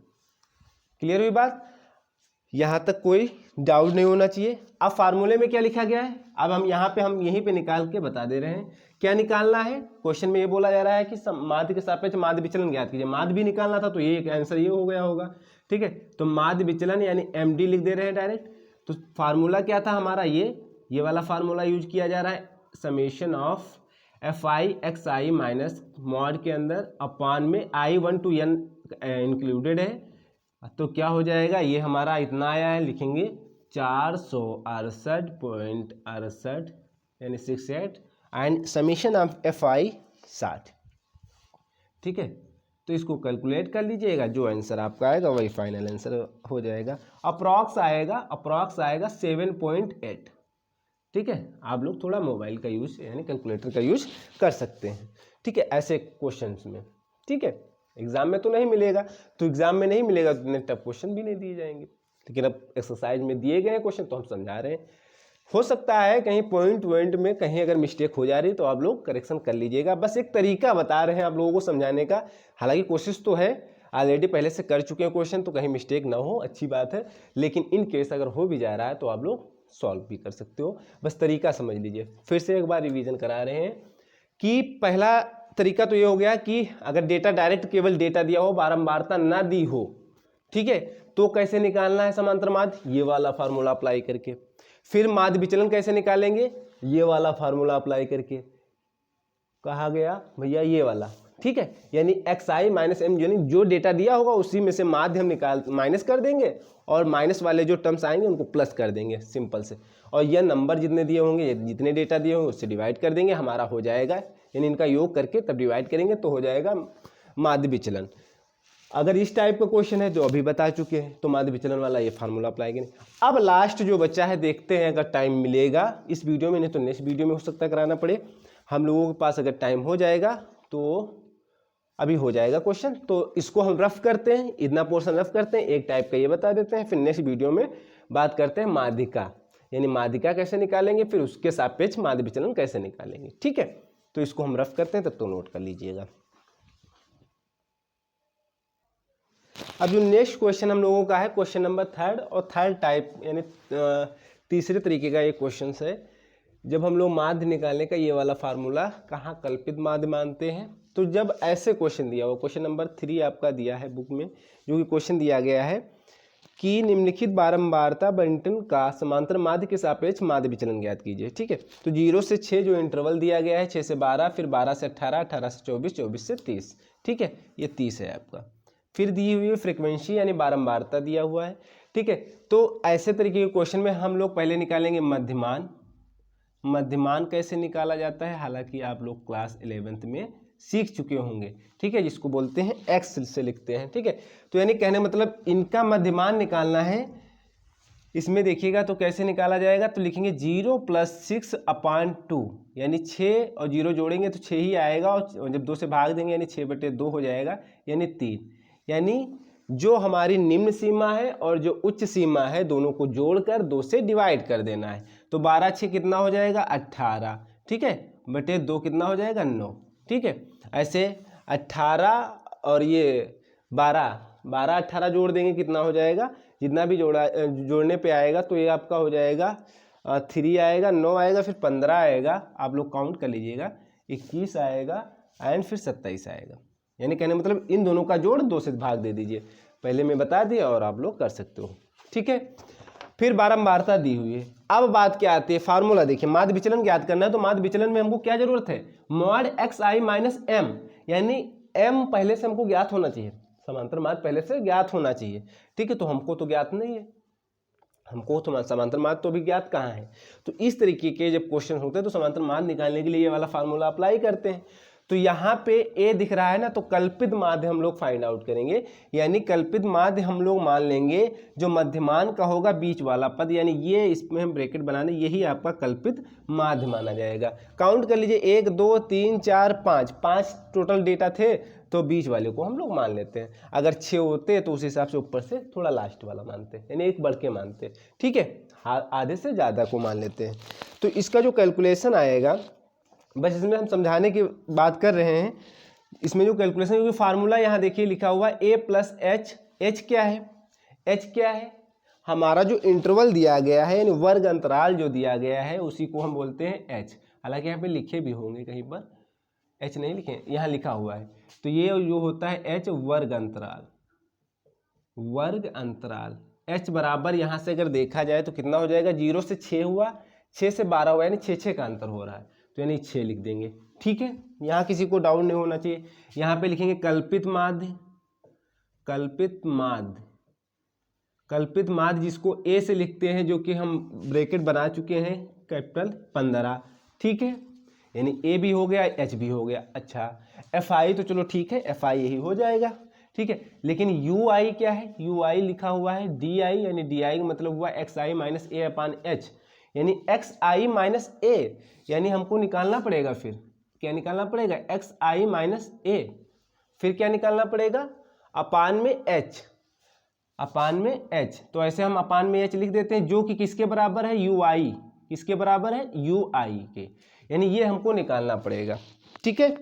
क्लियर हुई बात? यहाँ तक कोई डाउट नहीं होना चाहिए। अब फार्मूले में क्या लिखा गया है, अब हम यहाँ पे हम यहीं पे निकाल के बता दे रहे हैं क्या निकालना है। क्वेश्चन में ये बोला जा रहा है कि माध्य के सापेक्ष माध्य विचलन ज्ञात कीजिए। माध्य भी निकालना था तो ये आंसर ये हो गया होगा। ठीक है, तो माध्य विचलन यानी MD लिख दे रहे हैं डायरेक्ट। तो फार्मूला क्या था हमारा, ये वाला फार्मूला यूज किया जा रहा है, summation of FI XI minus mod के अंदर अपान में I1 to N इंक्लूडेड है। तो क्या हो जाएगा, ये हमारा इतना आया है, लिखेंगे 468.68 यानी 68 एंड समेशन ऑफ FI 60। ठीक है, तो इसको कैलकुलेट कर लीजिएगा, जो आंसर आपका आएगा वही फाइनल आंसर हो जाएगा। अप्रॉक्स आएगा 7.8। ठीक है, आप लोग थोड़ा मोबाइल का यूज यानी कैलकुलेटर का यूज कर सकते हैं। ठीक है, ऐसे क्वेश्चंस में। ठीक है, एग्जाम में तो नहीं मिलेगा, तो एग्जाम में नहीं मिलेगा तो इतने टफ क्वेश्चन भी नहीं दिए जाएंगे, लेकिन अब एक्सरसाइज में दिए गए क्वेश्चन तो हम समझा रहे हैं। हो सकता है कहीं पॉइंट में कहीं अगर मिस्टेक हो जा रही तो आप लोग करेक्शन कर लीजिएगा। बस एक तरीका बता रहे हैं आप लोगों को समझाने का। हालांकि कोशिश तो है, ऑलरेडी पहले से कर चुके हैं क्वेश्चन, तो कहीं मिस्टेक ना हो, अच्छी बात है। लेकिन इन केस अगर हो भी जा रहा है तो आप लोग सॉल्व भी कर सकते हो, बस तरीका समझ लीजिए। फिर से एक बार रिवीजन करा रहे हैं कि पहला तरीका तो ये हो गया कि अगर डेटा डायरेक्ट केवल डेटा दिया हो, बारंबारता ना दी हो, ठीक है, तो कैसे निकालना है समांतर माध्य, ये वाला फार्मूला अप्लाई करके। फिर माध्य विचलन कैसे निकालेंगे, ये वाला फार्मूला अप्लाई करके। कहा गया भैया ये वाला, ठीक है, यानी xi माइनस m, यानी जो डेटा दिया होगा उसी में से माध्य हम माइनस कर देंगे और माइनस वाले जो टर्म्स आएंगे उनको प्लस कर देंगे, सिंपल से। और यह नंबर जितने दिए होंगे, जितने डेटा दिए होंगे उससे डिवाइड कर देंगे, हमारा हो जाएगा, यानी इनका योग करके तब डिवाइड करेंगे तो हो जाएगा माध्य विचलन। अगर इस टाइप का क्वेश्चन है जो अभी बता चुके हैं तो माध्य विचलन वाला ये फार्मूला अप्लाई करें। अब लास्ट जो बच्चा है देखते हैं, अगर टाइम मिलेगा इस वीडियो में, नहीं तो नेक्स्ट वीडियो में हो सकता है कराना पड़े। हम लोगों के पास अगर टाइम हो जाएगा तो अभी हो जाएगा क्वेश्चन, तो इसको हम रफ करते हैं, इतना पोर्शन रफ करते हैं, एक टाइप का ये बता देते हैं, फिर नेक्स्ट वीडियो में बात करते हैं माध्यिका, यानी माध्यिका कैसे निकालेंगे, फिर उसके सापेक्ष माध्य विचलन कैसे निकालेंगे। ठीक है, तो इसको हम रफ करते हैं, तब तो नोट कर लीजिएगा। अब जो नेक्स्ट क्वेश्चन हम लोगों का है क्वेश्चन नंबर 3 और थर्ड टाइप, यानी तीसरे तरीके का ये क्वेश्चन है। जब हम लोग माध्य निकालने का ये वाला फार्मूला कहाँ कल्पित माध्य मानते हैं, तो जब ऐसे क्वेश्चन दिया हुआ, क्वेश्चन नंबर 3 आपका दिया है बुक में, जो कि क्वेश्चन दिया गया है कि निम्नलिखित बारंबारता बंटन का समांतर माध्य के सापेक्ष माध्य विचलन ज्ञात कीजिए। ठीक है, तो 0 से 6 जो इंटरवल दिया गया है, 6 से 12, फिर 12 से 18, 18 से 24, 24 से 30। ठीक है, ये 30 है आपका। फिर दी हुई फ्रीक्वेंसी यानी बारंबारता दिया हुआ है। ठीक है, तो ऐसे तरीके के क्वेश्चन में हम लोग पहले निकालेंगे मध्यमान। मध्यमान कैसे निकाला जाता है, हालांकि आप लोग क्लास 11th में सीख चुके होंगे। ठीक है, जिसको बोलते हैं एक्स से लिखते हैं। ठीक है, तो यानी कहने मतलब इनका मध्यमान निकालना है। इसमें देखिएगा तो कैसे निकाला जाएगा, तो लिखेंगे 0 + 6/2, यानी 6 और 0 जोड़ेंगे तो 6 ही आएगा, और जब 2 से भाग देंगे यानी 6/2 हो जाएगा, यानी 3। यानी जो हमारी निम्न सीमा है और जो उच्च सीमा है दोनों को जोड़कर 2 से डिवाइड कर देना है। तो 12 6 कितना हो जाएगा 18। ठीक है, बटे 2 कितना हो जाएगा 9। ठीक है, ऐसे 18 और ये 12 18 जोड़ देंगे कितना हो जाएगा, जितना भी जोड़ने पे आएगा तो ये आपका हो जाएगा 3 आएगा, 9 आएगा, फिर 15 आएगा, आप लोग काउंट कर लीजिएगा, 21 आएगा एंड फिर 27 आएगा। यानी कहने मतलब इन दोनों का जोड़ 2 से भाग दे दीजिए, पहले मैं बता दिया और आप लोग कर सकते हो। ठीक है, फिर बारंबारता दी हुई है। अब बात क्या आती है, फार्मूला देखिए, माध्य विचलन ज्ञात करना है, तो माध्य विचलन में हमको क्या जरूरत है, मॉड xi माइनस m, यानी m पहले से हमको ज्ञात होना चाहिए, समांतर माध्य पहले से ज्ञात होना चाहिए। ठीक है, तो हमको तो ज्ञात नहीं है, हमको तो समांतर माध्य तो भी ज्ञात कहाँ है। तो इस तरीके के जब क्वेश्चन होते हैं तो समांतर माध्य निकालने के लिए ये वाला फार्मूला अप्लाई करते हैं। तो यहाँ पे ए दिख रहा है ना, तो कल्पित माध्य हम लोग फाइंड आउट करेंगे, यानी कल्पित माध्य हम लोग मान लेंगे जो मध्यमान का होगा बीच वाला पद, यानी ये इसमें हम ब्रैकेट बनाने, यही आपका कल्पित माध्य माना जाएगा। काउंट कर लीजिए 1 2 3 4 5 टोटल डेटा थे, तो बीच वाले को हम लोग मान लेते हैं। अगर 6 होते तो उस हिसाब से ऊपर से थोड़ा लास्ट वाला मानते, यानी एक बढ़ के मानते। ठीक है, आधे से ज़्यादा को मान लेते हैं। तो इसका जो कैलकुलेशन आएगा, बस इसमें हम समझाने की बात कर रहे हैं, इसमें जो कैलकुलेशन, क्योंकि फार्मूला यहाँ देखिए लिखा हुआ है a + h। h क्या है, h क्या है, हमारा जो इंटरवल दिया गया है, यानी वर्ग अंतराल जो दिया गया है उसी को हम बोलते हैं h। हालांकि यहाँ पे लिखे भी होंगे कहीं पर, h नहीं लिखे, यहाँ लिखा हुआ है। तो ये जो होता है h वर्ग अंतराल, वर्ग अंतराल h बराबर, यहाँ से अगर देखा जाए तो कितना हो जाएगा, 0 से 6 हुआ, 6 से 12 हुआ, यानी 6 का अंतर हो रहा है, तो यानी 6 लिख देंगे। ठीक है, यहाँ किसी को डाउट नहीं होना चाहिए। यहाँ पे लिखेंगे कल्पित माध्य, कल्पित माध्य, कल्पित माध्य जिसको ए से लिखते हैं, जो कि हम ब्रैकेट बना चुके हैं कैपिटल 15। ठीक है, यानी ए भी हो गया, एच भी हो गया। अच्छा, एफ आई तो चलो ठीक है, एफ आई यही हो जाएगा। ठीक है, लेकिन यू आई क्या है, यू आई लिखा हुआ है डी आई, यानी डी आई का मतलब हुआ एक्स आई माइनस ए अपान एच, यानी एक्स आई माइनस ए, यानी हमको निकालना पड़ेगा, फिर क्या निकालना पड़ेगा, एक्स आई माइनस ए, फिर क्या निकालना पड़ेगा, अपान में एच, अपान में एच। तो ऐसे हम अपान में एच लिख देते हैं, जो कि किसके बराबर है, यू आई, किसके बराबर है, यू आई के, यानी ये हमको निकालना पड़ेगा। ठीक है,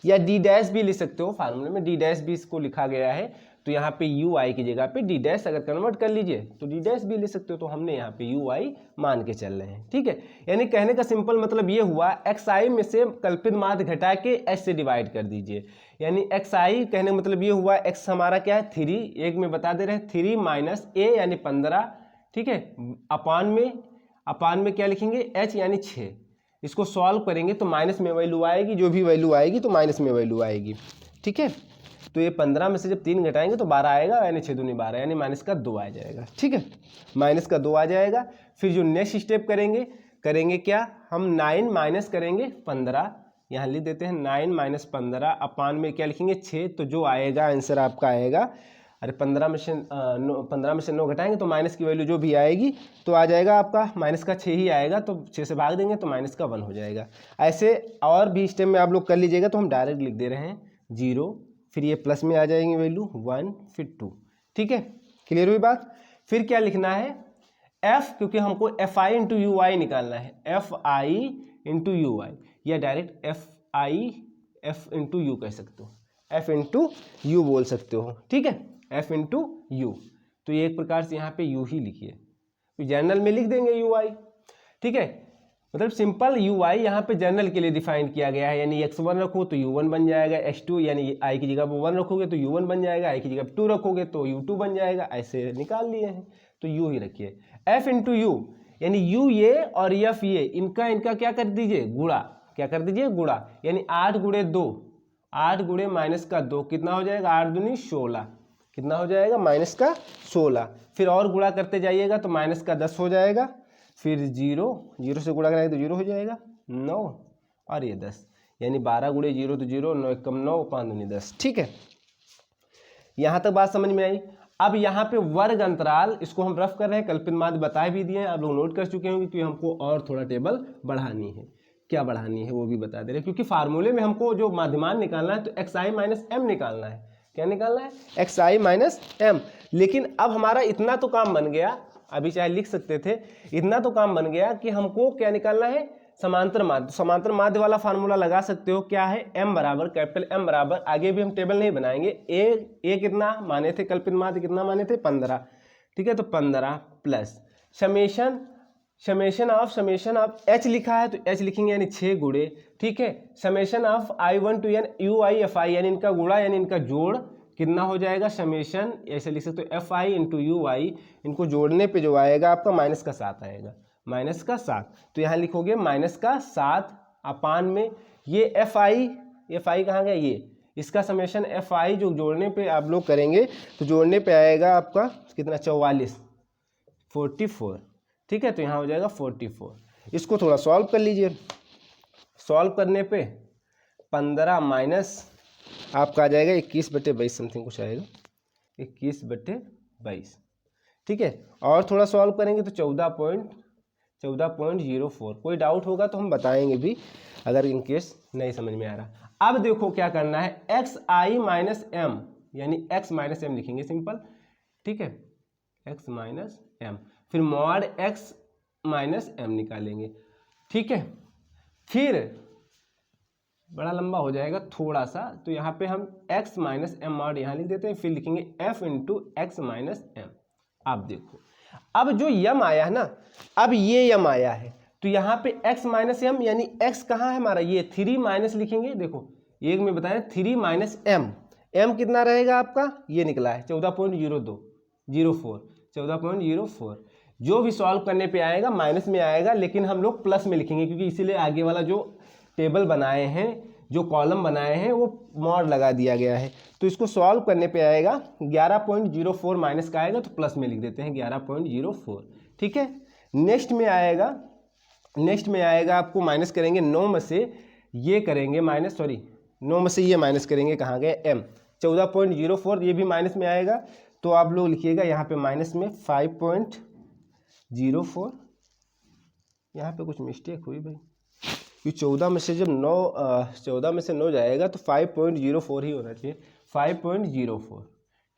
या डी डैश भी लिख सकते हो, फार्मूले में डी डैश भी इसको लिखा गया है, तो यहाँ पे यू आई की जगह पे डी डैश अगर कन्वर्ट कर लीजिए तो डी डैश भी ले सकते हो, तो हमने यहाँ पे यू आई मान के चल रहे हैं। ठीक है, यानी कहने का सिंपल मतलब ये हुआ, एक्स आई में से कल्पित माध्य घटा के एच से डिवाइड कर दीजिए, यानी एक्स आई कहने का मतलब ये हुआ, एक्स हमारा क्या है 3, एक में बता दे रहे हैं 3 माइनस ए यानी 15। ठीक है, अपान में क्या लिखेंगे, एच यानी 6, इसको सॉल्व करेंगे तो माइनस में वैल्यू आएगी, जो भी वैल्यू आएगी तो माइनस में वैल्यू आएगी। ठीक है, तो ये 15 में से जब 3 घटाएंगे तो 12 आएगा, यानी 6 दूनी 12, यानी माइनस का 2 आ जाएगा। ठीक है, माइनस का 2 आ जाएगा। फिर जो नेक्स्ट स्टेप करेंगे क्या, हम 9 माइनस करेंगे 15, यहाँ लिख देते हैं 9 माइनस 15 अपान में क्या लिखेंगे 6, तो जो आएगा आंसर आपका आएगा, अरे 15 में से 9 घटाएंगे तो माइनस की वैल्यू जो भी आएगी तो आ जाएगा आपका माइनस का 6 ही आएगा, तो 6 से भाग देंगे तो माइनस का 1 हो जाएगा। ऐसे और भी स्टेप में आप लोग कर लीजिएगा, तो हम डायरेक्ट लिख दे रहे हैं 0, फिर ये प्लस में आ जाएंगे वैल्यू 1, फिर 2। ठीक है, क्लियर हुई बात। फिर क्या लिखना है f, क्योंकि हमको fi इंटू यू आई निकालना है, fi इंटू यू आई, या डायरेक्ट f इंटू यू कह सकते हो, f इंटू यू बोल सकते हो। ठीक है, f इंटू यू, तो ये एक प्रकार से यहाँ पे u ही लिखिए, तो जनरल में लिख देंगे यू आई। ठीक है, मतलब सिंपल यू आई यहाँ पे जनरल के लिए डिफाइन किया गया है, यानी x1 रखो तो u1 बन जाएगा, x2 यानी i की जगह पर 1 रखोगे तो u1 बन जाएगा, i की जगह पर 2 रखोगे तो u2 बन जाएगा, ऐसे निकाल लिए हैं, तो u ही रखिए। f इंटू यू यानी u ये और f ये, इनका क्या कर दीजिए गुणा, क्या कर दीजिए गुणा, यानी 8 गुणे 2, 8 गुणे माइनस का 2 कितना हो जाएगा, 8 दूनी 16, कितना हो जाएगा माइनस का 16। फिर और गुणा करते जाइएगा तो माइनस का 10 हो जाएगा, फिर 0 से गुणा करेंगे तो 0 हो जाएगा 9, और ये 10, यानी 12 गुणे 0 तो 0, 9 कम 9, 5 दूनी 10। ठीक है, यहाँ तक बात समझ में आई। अब यहाँ पे वर्ग अंतराल, इसको हम रफ कर रहे हैं, कल्पित माध्य बता भी दिए हैं, आप लोग नोट कर चुके होंगे कि हमको और थोड़ा टेबल बढ़ानी है, क्या बढ़ानी है वो भी बता दे रहे हैं, क्योंकि फार्मूले में हमको जो माध्यमान निकालना है तो xi माइनस m निकालना है, क्या निकालना है xi माइनस m। लेकिन अब हमारा इतना तो काम बन गया, अभी चाहे लिख सकते थे, इतना तो काम बन गया कि हमको क्या निकालना है समांतर माध्य। समांतर माध्य वाला फार्मूला लगा सकते हो, क्या है m बराबर कैपिटल M बराबर, आगे भी हम टेबल नहीं बनाएंगे, a कितना माने थे कल्पित माध्य, कितना माने थे 15। ठीक है, तो 15 प्लस समेशन ऑफ h लिखा है तो h लिखेंगे यानी 6 गुणे। ठीक है, summation of i1 to n U I F I, यानी इनका गुणा यानी इनका जोड़, कितना हो जाएगा समेशन, ऐसे लिख सकते हो एफ आई इंटू यू आई, इनको जोड़ने पे जो आएगा आपका माइनस का 7 आएगा, माइनस का 7, तो यहाँ लिखोगे माइनस का 7 अपान में ये एफ आई कहाँ गया, ये इसका समेशन एफ आई जो जोड़ने पे आप लोग करेंगे तो जोड़ने पे आएगा आपका कितना 44। ठीक है, तो यहाँ हो जाएगा 44। इसको थोड़ा सॉल्व कर लीजिए, सॉल्व करने पे 15 माइनस आपका आ जाएगा 21/22 समथिंग कुछ आएगा, 21/22। ठीक है, और थोड़ा सॉल्व करेंगे तो 14.04। कोई डाउट होगा तो हम बताएंगे भी, अगर इनकेस नहीं समझ में आ रहा। अब देखो क्या करना है, xi माइनस m, यानी x माइनस m लिखेंगे सिंपल। ठीक है, x माइनस m, फिर मॉड x माइनस m निकालेंगे। ठीक है, फिर बड़ा लंबा हो जाएगा थोड़ा सा, तो यहाँ पे हम x माइनस m मॉड यहाँ लिख देते हैं, फिर लिखेंगे f into x minus m। आप देखो अब जो यम आया है ना, अब ये यम आया है, तो यहाँ पे x माइनस एम, यानी x कहाँ है हमारा, ये 3 माइनस लिखेंगे। देखो एक में बताया 3 माइनस m, m कितना रहेगा आपका, ये निकला है 14.04। जो भी सॉल्व करने पे आएगा माइनस में आएगा, लेकिन हम लोग प्लस में लिखेंगे, क्योंकि इसीलिए आगे वाला जो टेबल बनाए हैं, जो कॉलम बनाए हैं, वो मॉड लगा दिया गया है। तो इसको सॉल्व करने पे आएगा 11.04, माइनस का आएगा तो प्लस में लिख देते हैं 11.04। ठीक है, नेक्स्ट में आएगा आपको माइनस करेंगे 9 में से ये करेंगे माइनस, 9 में से ये माइनस करेंगे, कहाँ गए m, 14.04, ये भी माइनस में आएगा, तो आप लोग लिखिएगा यहाँ पे माइनस में 5.04। यहाँ पे कुछ मिस्टेक हुई भाई, कि 14 में से जब 9 जाएगा तो 5.04 ही होना चाहिए, 5.04।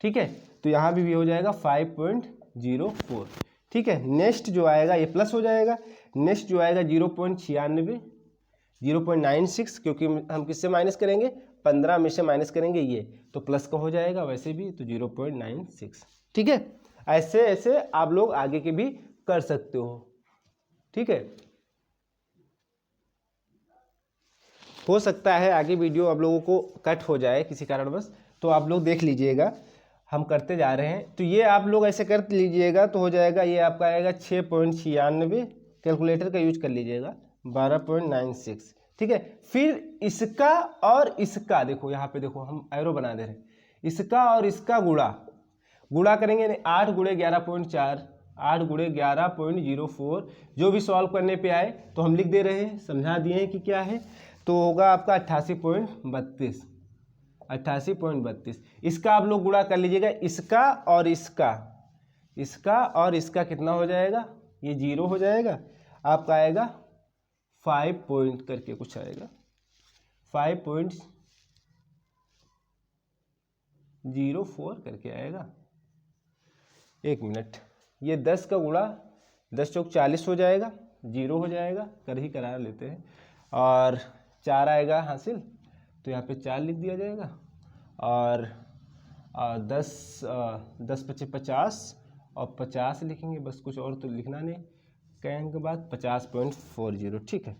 ठीक है, तो यहाँ भी हो जाएगा 5.04। ठीक है, नेक्स्ट जो आएगा ये प्लस हो जाएगा, नेक्स्ट जो आएगा 0.96, क्योंकि हम किससे माइनस करेंगे, 15 में से माइनस करेंगे ये, तो प्लस का हो जाएगा वैसे भी, तो 0.96। ठीक है, ऐसे ऐसे आप लोग आगे के भी कर सकते हो। ठीक है, हो सकता है आगे वीडियो आप लोगों को कट हो जाए किसी कारणवश, तो आप लोग देख लीजिएगा, हम करते जा रहे हैं। तो ये आप लोग ऐसे कर लीजिएगा तो हो जाएगा, ये आपका आएगा 6.96, कैलकुलेटर का यूज कर लीजिएगा, 12.96, ठीक है। फिर इसका और इसका, देखो यहाँ पे देखो हम एरो बना दे रहे हैं, इसका और इसका गुणा करेंगे, 8 × 11.4, 8 × 11.04, जो भी सॉल्व करने पे आए तो हम लिख दे रहे हैं, समझा दिए हैं कि क्या है, तो होगा आपका 88.32, 88.32। इसका आप लोग गुणा कर लीजिएगा, इसका और इसका कितना हो जाएगा, ये 0 हो जाएगा, आपका आएगा 5 पॉइंट करके कुछ आएगा, 5.04 करके आएगा। एक मिनट, ये 10 का गुणा 10 चौक 40 हो जाएगा, 0 हो जाएगा, करा लेते हैं, और 4 आएगा हासिल, तो यहाँ पे 4 लिख दिया जाएगा, और 10 × 5 = 50, और 50 लिखेंगे बस, कुछ और तो लिखना नहीं, कहने के बाद 50.40, ठीक है,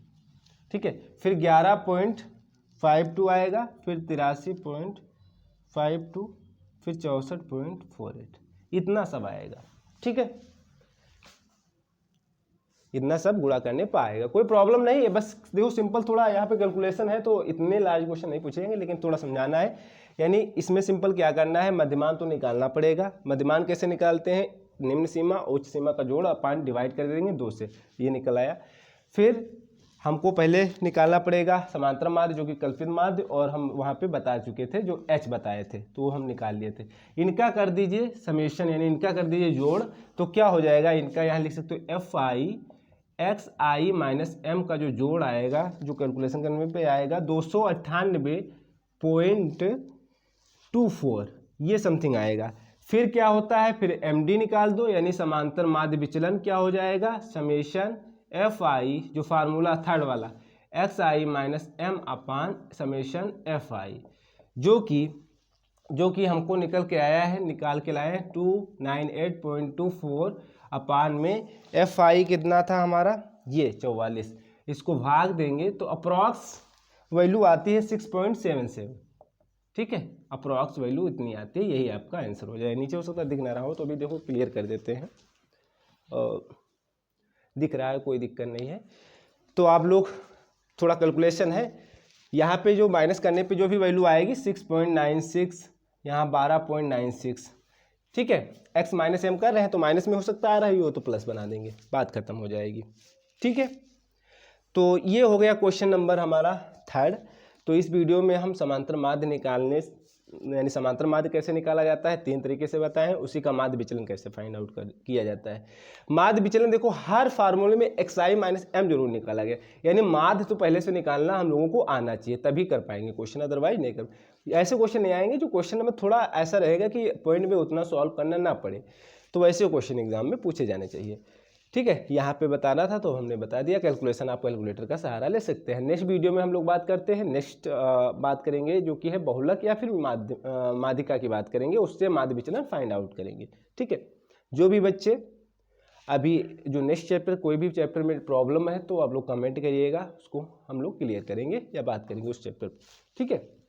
ठीक है। फिर 11.52 आएगा, फिर 83.52, फिर 64.48, इतना सब आएगा, ठीक है। इतना सब गुणा करने पाएगा, कोई प्रॉब्लम नहीं है, बस देखो सिंपल थोड़ा यहाँ पे कैलकुलेशन है, तो इतने लार्ज क्वेश्चन नहीं पूछेंगे, लेकिन थोड़ा समझाना है। यानी इसमें सिंपल क्या करना है, मध्यमान तो निकालना पड़ेगा। मध्यमान कैसे निकालते हैं, निम्न सीमा उच्च सीमा का जोड़ अपान डिवाइड कर देंगे 2 से, ये निकल आया। फिर हमको पहले निकालना पड़ेगा समांतर माध्य जो कि कल्पित माध्य, और हम वहाँ पे बता चुके थे, जो h बताए थे तो हम निकाल लिए थे। इनका कर दीजिए समेशन, यानी इनका कर दीजिए जोड़, तो क्या हो जाएगा, इनका यहाँ लिख सकते हो fi xi माइनस m का जो जोड़ आएगा, जो कैलकुलेशन करने पे आएगा 298.24, ये समथिंग आएगा। फिर क्या होता है, फिर md निकाल दो, यानी समांतर माध्य विचलन क्या हो जाएगा, समेशन fi, जो फार्मूला थर्ड वाला, xi माइनस m अपान समेशन fi, जो कि हमको निकल के आया है, निकाल के लाए 298.24 अपान में fi कितना था हमारा, ये 44, इसको भाग देंगे तो अप्रॉक्स वैल्यू आती है 6.77, ठीक है, अप्रॉक्स वैल्यू इतनी आती है, यही आपका आंसर हो जाए। नीचे हो सकता है दिख ना रहा हो, तो अभी देखो क्लियर कर देते हैं, दिख रहा है, कोई दिक्कत नहीं है। तो आप लोग थोड़ा कैलकुलेशन है, यहाँ पे जो माइनस करने पे जो भी वैल्यू आएगी 6.96, यहाँ 12.96, ठीक है। x माइनस m कर रहे हैं तो माइनस में हो सकता आ रही हो, तो प्लस बना देंगे, बात खत्म हो जाएगी, ठीक है। तो ये हो गया क्वेश्चन नंबर हमारा थर्ड। तो इस वीडियो में हम समांतर माध्य निकालने, यानी समांतर माध्य कैसे निकाला जाता है 3 तरीके से बताएं, उसी का माध्य विचलन कैसे फाइंड आउट किया जाता है। माध्य विचलन देखो हर फार्मूले में xi माइनस m जरूर निकाला गया, यानी माध्य तो पहले से निकालना हम लोगों को आना चाहिए, तभी कर पाएंगे क्वेश्चन, अदरवाइज नहीं कर। ऐसे क्वेश्चन नहीं आएंगे जो क्वेश्चन में थोड़ा ऐसा रहेगा कि पॉइंट में उतना सॉल्व करना ना पड़े, तो वैसे क्वेश्चन एग्जाम में पूछे जाने चाहिए, ठीक है। यहाँ पे बताना था तो हमने बता दिया, कैलकुलेशन आप कैलकुलेटर का सहारा ले सकते हैं। नेक्स्ट वीडियो में हम लोग बात करते हैं, नेक्स्ट बात करेंगे जो कि है बहुलक या फिर माध्यिका की बात करेंगे, उससे माध्य विचलन फाइंड आउट करेंगे, ठीक है। जो भी बच्चे अभी जो नेक्स्ट चैप्टर, कोई भी चैप्टर में प्रॉब्लम है तो आप लोग कमेंट करिएगा, उसको हम लोग क्लियर करेंगे या बात करेंगे उस चैप्टर, ठीक है।